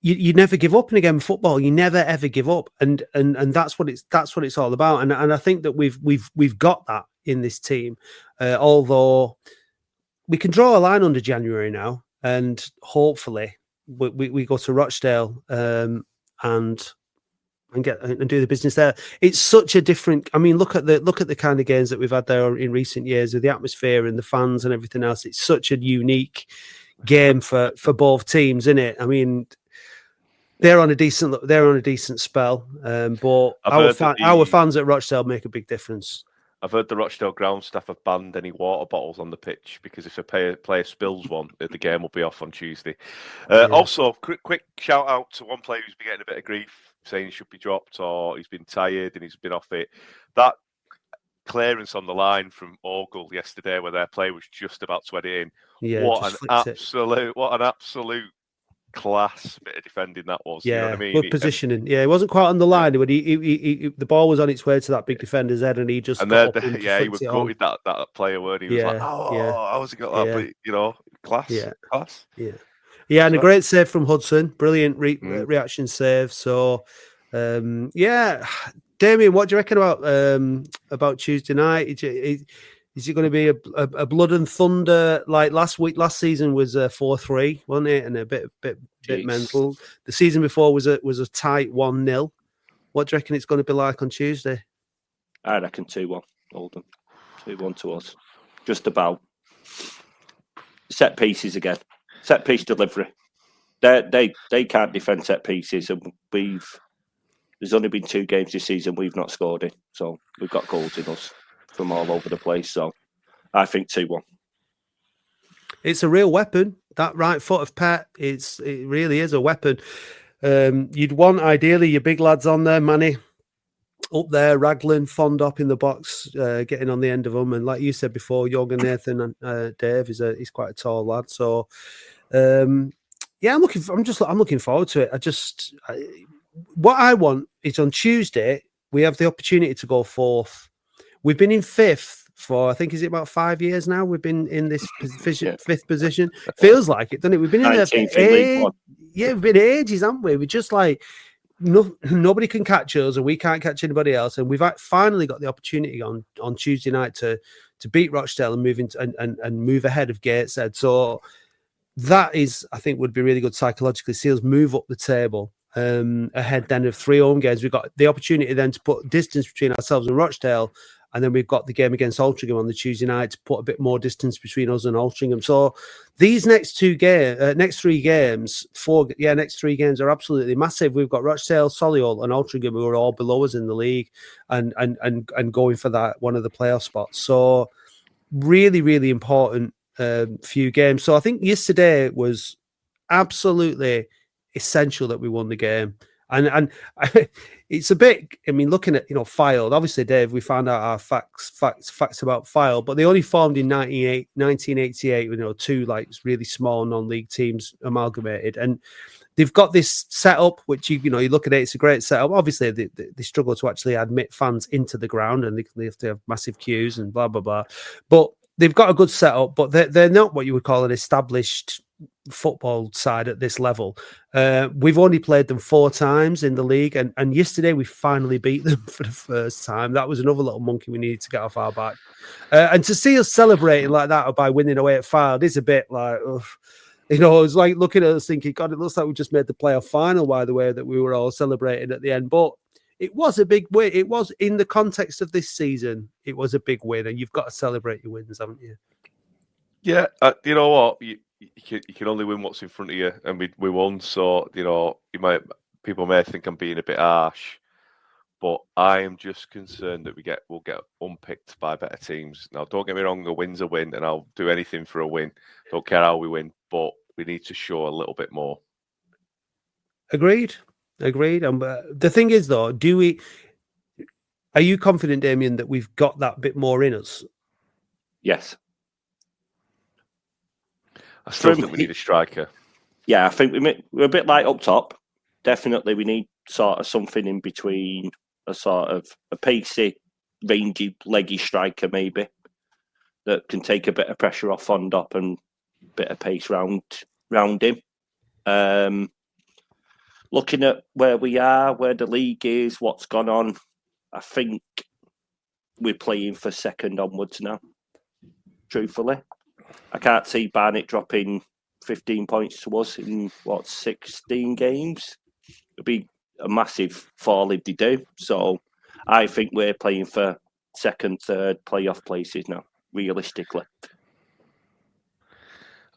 You never give up in a game of football. You never ever give up, and that's what it's all about. And I think that we've got that in this team. Although we can draw a line under January now. And hopefully we go to Rochdale and do the business there. It's such a different. I mean, look at the kind of games that we've had there in recent years with the atmosphere and the fans and everything else. It's such a unique game for both teams, isn't it? I mean, they're on a decent spell, but our fans at Rochdale make a big difference. I've heard the Rochdale ground staff have banned any water bottles on the pitch because if a player spills one, the game will be off on Tuesday. Also, quick shout out to one player who's been getting a bit of grief, saying he should be dropped or he's been tired and he's been off it. That clearance on the line from Ogle yesterday, where their player was just about to head it in. Yeah, what an absolute class bit of defending that was. Yeah, you know what I mean? Good positioning. Yeah, it wasn't quite on the line, but the ball was on its way to that big defender's head, and he just he was gutted that player, weren't he? He was like, how has he got that? But class, class. Yeah, and a great save from Hudson. Brilliant reaction save. So, Damien, what do you reckon about Tuesday night? Is it going to be a blood and thunder like last week? Last season was 4-3, wasn't it? And a bit mental. The season before was a tight 1-0. What do you reckon it's going to be like on Tuesday? I reckon 2-1 Oldham. 2-1 to us. Just about. Set pieces again. Set piece delivery. They can't defend set pieces, and there's only been 2 games this season we've not scored in, so we've got goals in us from all over the place. So I think 2-1. It's a real weapon. That right foot of Pet, it really is a weapon. You'd want ideally your big lads on there, Manny up there, Raglan, Fondop in the box, getting on the end of them. And like you said before, Jorgen Nathan and Dave he's quite a tall lad. So I'm looking forward to it. What I want is on Tuesday we have the opportunity to go 4th. We've been in 5th for, I think, is it about 5 years now? We've been in this position, 5th position. Feels like it, doesn't it? We've been in there for we've been ages, haven't we? We're just like, nobody can catch us and we can't catch anybody else. And we've finally got the opportunity on Tuesday night to beat Rochdale and move into and move ahead of Gateshead. So that is, I think, would be really good psychologically. See us move up the table. Ahead then of 3 home games. We've got the opportunity then to put distance between ourselves and Rochdale, and then we've got the game against Altrincham on the Tuesday night to put a bit more distance between us and Altrincham. So these next 3 games are absolutely massive. We've got Rochdale, Solihull, and Altrincham who are all below us in the league and going for that one of the playoff spots. So really, really important few games. So I think yesterday was absolutely essential that we won the game, and it's a bit. I mean, looking at Fylde. Obviously, Dave, we found out our facts about Fylde, but they only formed in 1988. 2 like really small non-league teams amalgamated, and they've got this setup which you look at it. It's a great setup. Obviously, they struggle to actually admit fans into the ground, and they have to have massive queues and blah blah blah. But they've got a good setup, but they're not what you would call an established football side at this level. We've only played them 4 times in the league, and yesterday we finally beat them for the first time. That was another little monkey we needed to get off our back. And to see us celebrating like that by winning away at Fylde is a bit like, it's like looking at us thinking, God, it looks like we just made the playoff final by the way that we were all celebrating at the end. But it was a big win. It was, in the context of this season, it was a big win, and you've got to celebrate your wins, haven't you? Yeah, you know what? You can only win what's in front of you, and we won. So people may think I'm being a bit harsh, but I am just concerned that we'll get unpicked by better teams. Now, don't get me wrong, a win's a win, and I'll do anything for a win. Don't care how we win, but we need to show a little bit more. Agreed. The thing is, though, are you confident, Damien, that we've got that bit more in us? Yes. I still think we need a striker. Yeah, I think we're a bit light up top. Definitely, we need sort of something in between, a sort of a pacey, rangy, leggy striker maybe that can take a bit of pressure off Fondop and a bit of pace round him. Looking at where we are, where the league is, what's gone on, I think we're playing for second onwards now. Truthfully, I can't see Barnet dropping 15 points to us in 16 games. It'd be a massive fall if they do. So I think we're playing for second, third playoff places now, realistically.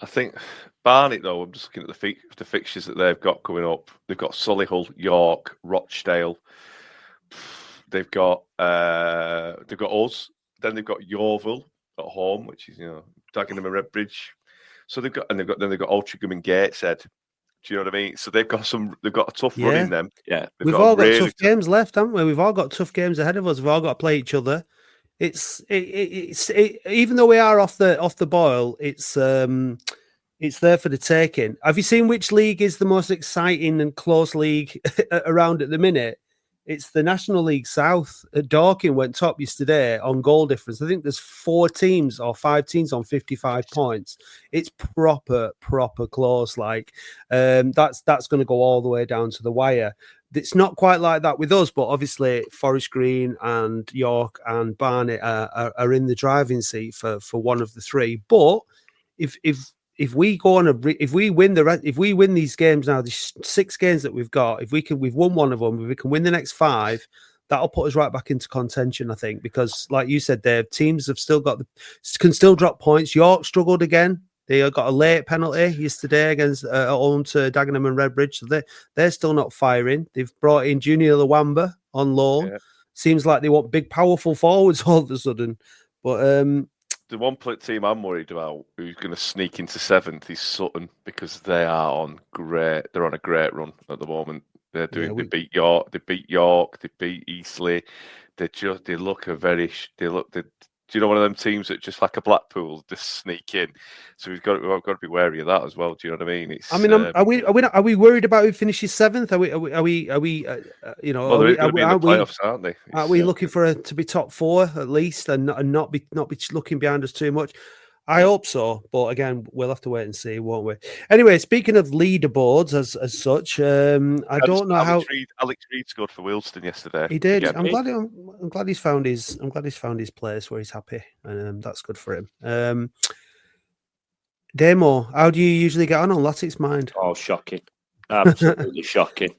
I think Barnet, though, I'm just looking at the fixtures that they've got coming up. They've got Solihull, York, Rochdale. They've got us. Then they've got Yeovil at home, which is Dagenham and Redbridge. So they've got Altrincham and Gateshead. Do you know what I mean? So they've got a tough run in them. Yeah, we've all got tough games left, haven't we? We've all got tough games ahead of us. We've all got to play each other. It's even though we are off the boil, it's there for the taking. Have you seen which league is the most exciting and close league around at the minute? It's the National League South. Dorking went top yesterday on goal difference. I think there's 4 teams or 5 teams on 55 points. It's proper close. Like that's going to go all the way down to the wire. It's not quite like that with us, but obviously Forest Green and York and Barnet are in the driving seat for one of the 3. But if we go on if we win these games now, these 6 games that we've got, we've won one of them, if we can win the next 5, that'll put us right back into contention, I think, because like you said, Dave, teams have still can still drop points. York struggled again. They got a late penalty yesterday against home to Dagenham and Redbridge, so they're still not firing. They've brought in Junior Lawamba on loan. Yeah. Seems like they want big, powerful forwards all of a sudden, but. The one team I'm worried about who's going to sneak into 7th is Sutton, because they're on a great run at the moment. They're doing. They beat York. They beat Eastleigh. They look. Do you know one of them teams that just like a Blackpool just sneak in? So we've got to be wary of that as well. Do you know what I mean? Are we worried about who finishes 7th? Are we playoffs, aren't they? Are we looking for to be top 4 at least, and not be looking behind us too much? I hope so, but again, we'll have to wait and see, won't we? Anyway, speaking of leaderboards as such, I don't know how Alex Reid scored for Wilston yesterday. He did. I'm glad he's found his place where he's happy, and that's good for him. Damo, how do you usually get on Latics Mind? Oh, shocking! Absolutely shocking.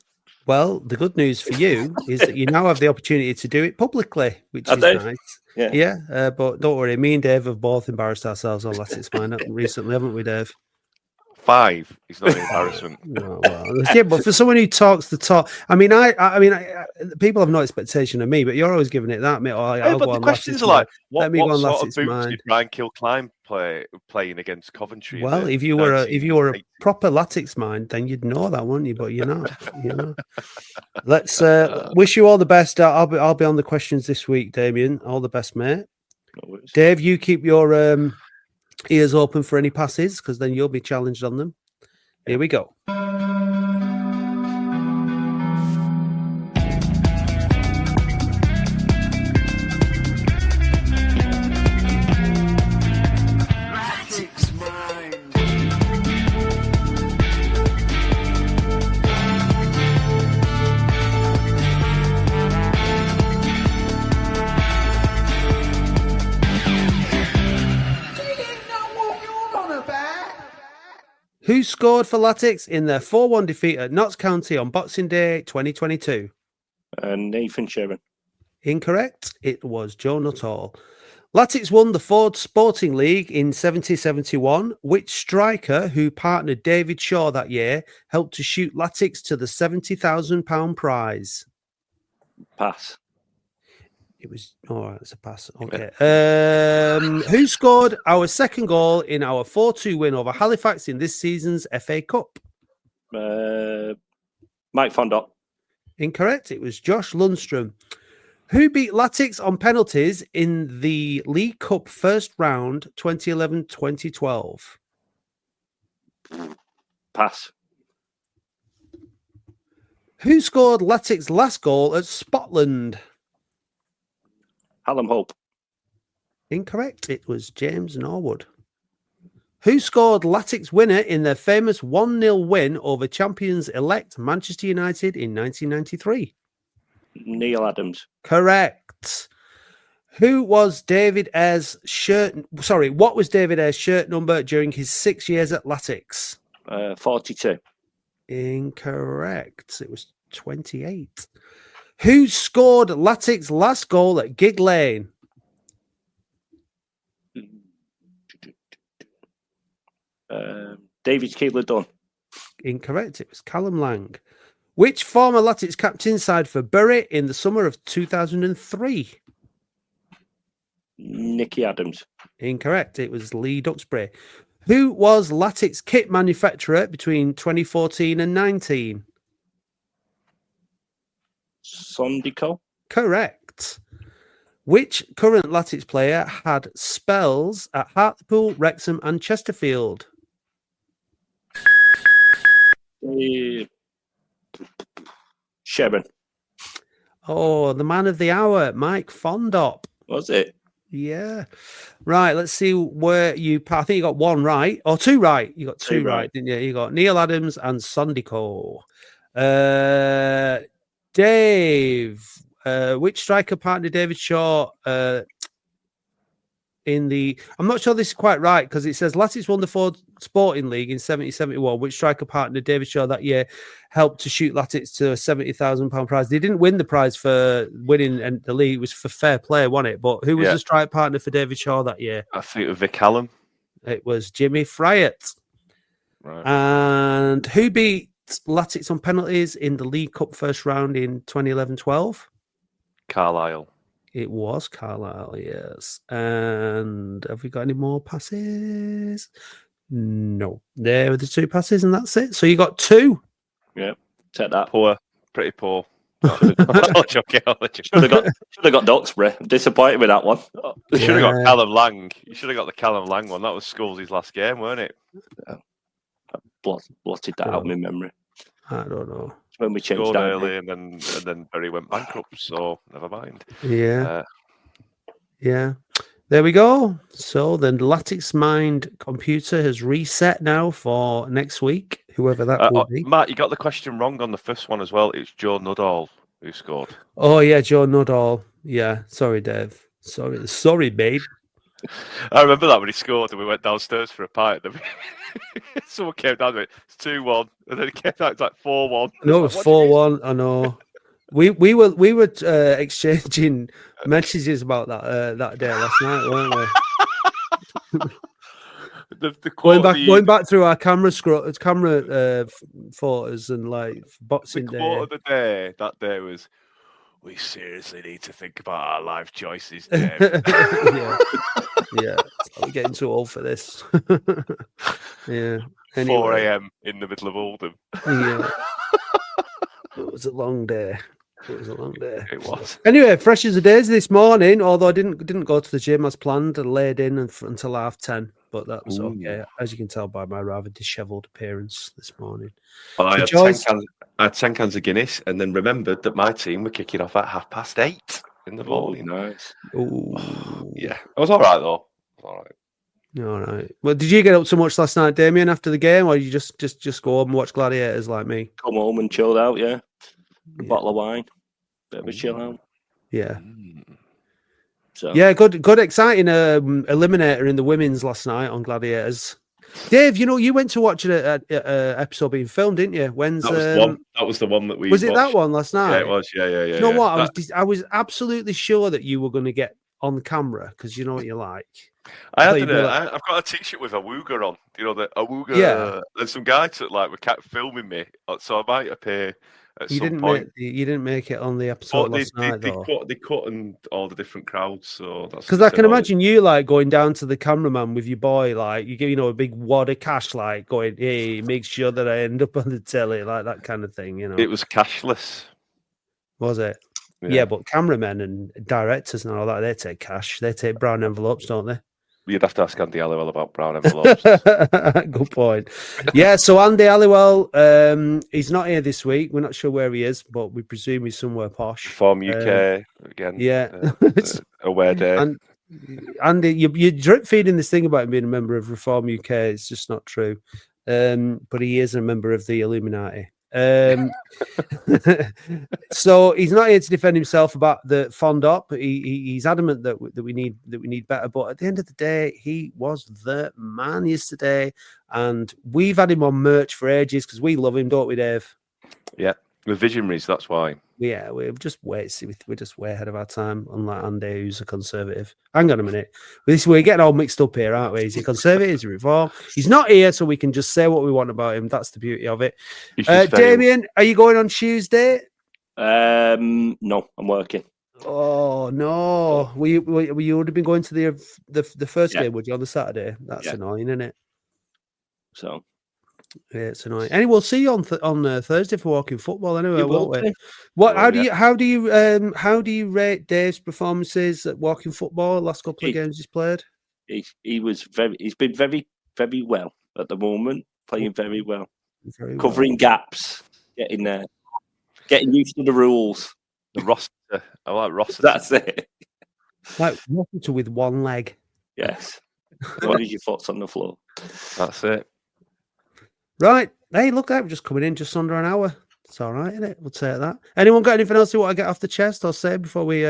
Well, the good news for you is that you now have the opportunity to do it publicly, which is nice. Yeah. But don't worry, me and Dave have both embarrassed ourselves on Latics Mind recently, haven't we, Dave? 5 is not an embarrassment. Yeah, but for someone who talks the talk, I mean, people have no expectation of me, but you're always giving it that, mate. But the questions are like, what sort of boots did Ryan Kilcline playing against Coventry? Well, if you were a proper Latics Mind, then you'd know that, wouldn't you? But you're not. Let's wish you all the best. I'll be on the questions this week, Damien. All the best, mate. No, Dave, you keep your ears open for any passes, because then you'll be challenged on them. Here we go. Who scored for Latics in their 4-1 defeat at Notts County on Boxing Day 2022? Nathan Sheeran. Incorrect. It was Joe Nuttall. Latics won the Ford Sporting League in 70-71. Which striker who partnered David Shaw that year helped to shoot Latics to the £70,000 prize? Pass. It was all right. It's a pass. Okay. Who scored our second goal in our 4-2 win over Halifax in this season's FA Cup? Mike Fondop. Incorrect. It was Josh Lundstrom. Who beat Latics on penalties in the League Cup first round 2011-2012? Pass. Who scored Latics' last goal at Spotland? Hallam Hope. Incorrect. It was James Norwood. Who scored Latics' winner in their famous 1-0 win over champions-elect Manchester United in 1993? Neil Adams. Correct. Who was David Ayres' shirt? Sorry, what was David Ayres' shirt number during his 6 years at Latics? 42. Incorrect. It was 28. Who scored Latics' last goal at Gig Lane? David Keeler-Dunn. Incorrect. It was Callum Lang. Which former Latics captain signed for Bury in the summer of 2003? Nicky Adams. Incorrect. It was Lee Duxbury. Who was Latics' kit manufacturer between 2014 and 19? Sondico. Correct. Which current Latics player had spells at Hartlepool, Wrexham and Chesterfield? Sherman. Oh, the man of the hour, Mike Fondop. Was it? Yeah. Right, let's see where you... I think you got one right. Or two right. You got two right, didn't you? You got Neil Adams and Sondico. Dave, which striker partnered David Shaw in the... I'm not sure this is quite right because it says Latics won the Ford Sporting League in 70-71. Which striker partnered David Shaw that year helped to shoot Latics to a £70,000 prize? They didn't win the prize for winning the league. It was for fair play, wasn't it? But who was the strike partner for David Shaw that year? I think it was Vic Hallam. It was Jimmy Fryatt. Right. And who beat Latics on penalties in the League Cup first round in 2011-12? Carlisle. It was Carlisle, yes. And have we got any more passes? No. There were the two passes, and that's it. So you got two. Yeah, take that. Poor, pretty poor. Should have got Duxbury. I'm disappointed with that one. You should have got Callum Lang. You should have got the Callum Lang one. That was Scholes' last game, weren't it? I blotted that out of my memory. I don't know. When we changed Scored that early, and then Bury went bankrupt. So never mind. Yeah. Yeah. There we go. So the Latics Mind computer has reset now for next week, whoever that will be. Matt, you got the question wrong on the first one as well. It's Joe Nuttall who scored. Oh, yeah, Joe Nuttall. Yeah. Sorry, Dave. Sorry, babe. I remember that when he scored and we went downstairs for a pint. Someone came down to it. It's 2-1. And then it came out, it's like 4-1. No, it was 4-1. I know. We were exchanging messages about that day last night, weren't we? Going back through our camera photos and like boxing the day. quote of the day that day was, "We seriously need to think about our life choices, Dave." Yeah. We're getting too old for this. Yeah. Anyway. 4 a.m. in the middle of Oldham. Yeah. It was a long day. It was. Anyway, fresh as a daisy this morning, although I didn't go to the gym as planned and laid in until 10:30, but that was okay, as you can tell by my rather dishevelled appearance this morning. Well, I had 10 cans of Guinness and then remembered that my team were kicking off at 8:30 in the morning. Nice. Ooh. Yeah, it was all right, though. All right. Well, did you get up so much last night, Damien, after the game, or you just go home and watch Gladiators like me? Come home and chilled out, yeah. A bottle of wine, bit of a chill out. Yeah. So yeah, good, exciting eliminator in the women's last night on Gladiators. Dave, you went to watch an episode being filmed, didn't you? When's that was the one that we was watched. It that one last night? Yeah, it was. Yeah. You know what? I was absolutely sure that you were going to get on camera because you know what you like. I've got a T-shirt with Awooga on. You know the Awooga. Yeah. And some guy were kept filming me, so I might appear at some point. You didn't make it on the episode last night, though. They cut and all the different crowds, so that's because I can imagine you like going down to the cameraman with your boy, like you give a big wad of cash, like going, hey, make sure that I end up on the telly, like that kind of thing. It was cashless. Was it? Yeah, but cameramen and directors and all that, they take cash. They take brown envelopes, don't they? You'd have to ask Andy Halliwell about brown envelopes. Good point. Yeah, so Andy Halliwell, he's not here this week. We're not sure where he is, but we presume he's somewhere posh. Reform UK again. Yeah. Aware day. And Andy, you're drip feeding this thing about him being a member of Reform UK. It's just not true. But he is a member of the Illuminati. So he's not here to defend himself about the Fondop. He's adamant that we need better. But at the end of the day, he was the man yesterday, and we've had him on merch for ages because we love him, don't we, Dave? Yeah, we're visionaries. That's why. Yeah, we're just way ahead of our time, unlike Andy, who's a conservative. Hang on a minute. We're getting all mixed up here, aren't we? Is he conservative? Is he reform? He's not here, so we can just say what we want about him. That's the beauty of it. Damien, are you going on Tuesday? No, I'm working. Oh, no. You would have been going to the first game, would you, on the Saturday? That's annoying, isn't it? So... yeah, it's annoying. Anyway, we'll see you on Thursday for Walking Football. Anyway, won't we? How do you rate Dave's performances at Walking Football? Last couple of games he's played. He's been very, very well at the moment. Playing very well, covering gaps, getting there, getting used to the rules. The roster, I like roster. That's it. Like roster with one leg. Yes. As long as your foot's on the floor. That's it. Right. Hey, look, that we're just coming in just under an hour. It's all right, isn't it? We'll take that. Anyone got anything else you want to get off the chest or say before we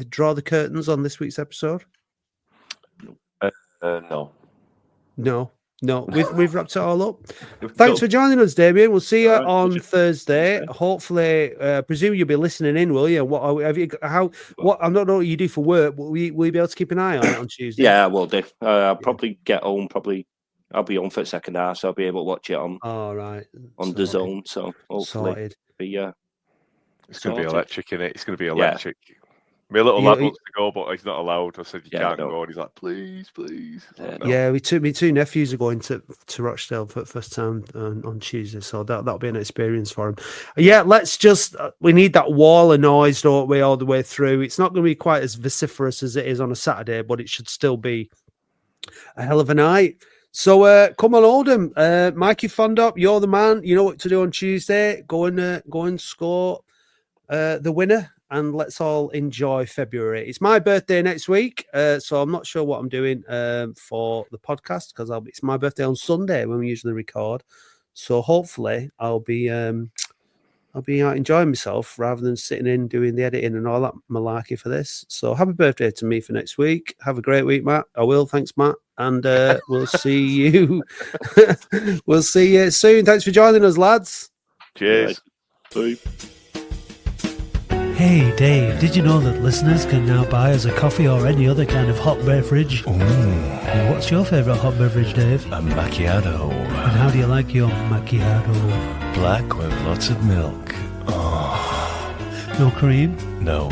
draw the curtains on this week's episode? No. We've wrapped it all up. Thanks for joining us, Damien. We'll see you on Thursday. Hopefully, presume you'll be listening in, will you? I don't know what you do for work, but will you be able to keep an eye on it on Tuesday? Yeah, I will do. I'll probably get home. I'll be on for the second half, so I'll be able to watch it on. All right. On the zone. So hopefully, it's going to be electric, isn't it? It's going to be electric. Yeah. My little lad wants to go, but he's not allowed. I said you can't go, and he's like, please. Yeah, me two nephews are going to Rochdale for the first time on Tuesday, so that'll be an experience for them. Yeah, let's just we need that wall of noise, don't we, all the way through. It's not going to be quite as vociferous as it is on a Saturday, but it should still be a hell of a night. So come on, Oldham, Mikey Fondop, you're the man. You know what to do on Tuesday. Go and score the winner, and let's all enjoy February. It's my birthday next week, so I'm not sure what I'm doing for the podcast because it's my birthday on Sunday when we usually record. So hopefully I'll be out enjoying myself rather than sitting in doing the editing and all that malarkey for this. So happy birthday to me for next week. Have a great week, Matt. I will. Thanks, Matt. And we'll see you. We'll see you soon. Thanks for joining us, lads. Cheers. Bye. Hey, Dave, did you know that listeners can now buy us a coffee or any other kind of hot beverage? Ooh. What's your favourite hot beverage, Dave? A macchiato. And how do you like your macchiato? Black with lots of milk. Oh. No cream? No.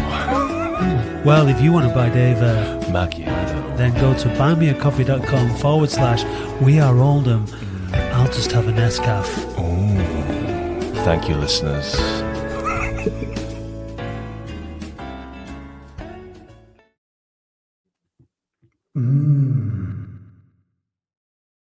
Well, if you want to buy Dave a macchiato, then go to buymeacoffee.com/We Are Oldham. I'll just have a Nescafe. Ooh. Thank you, listeners.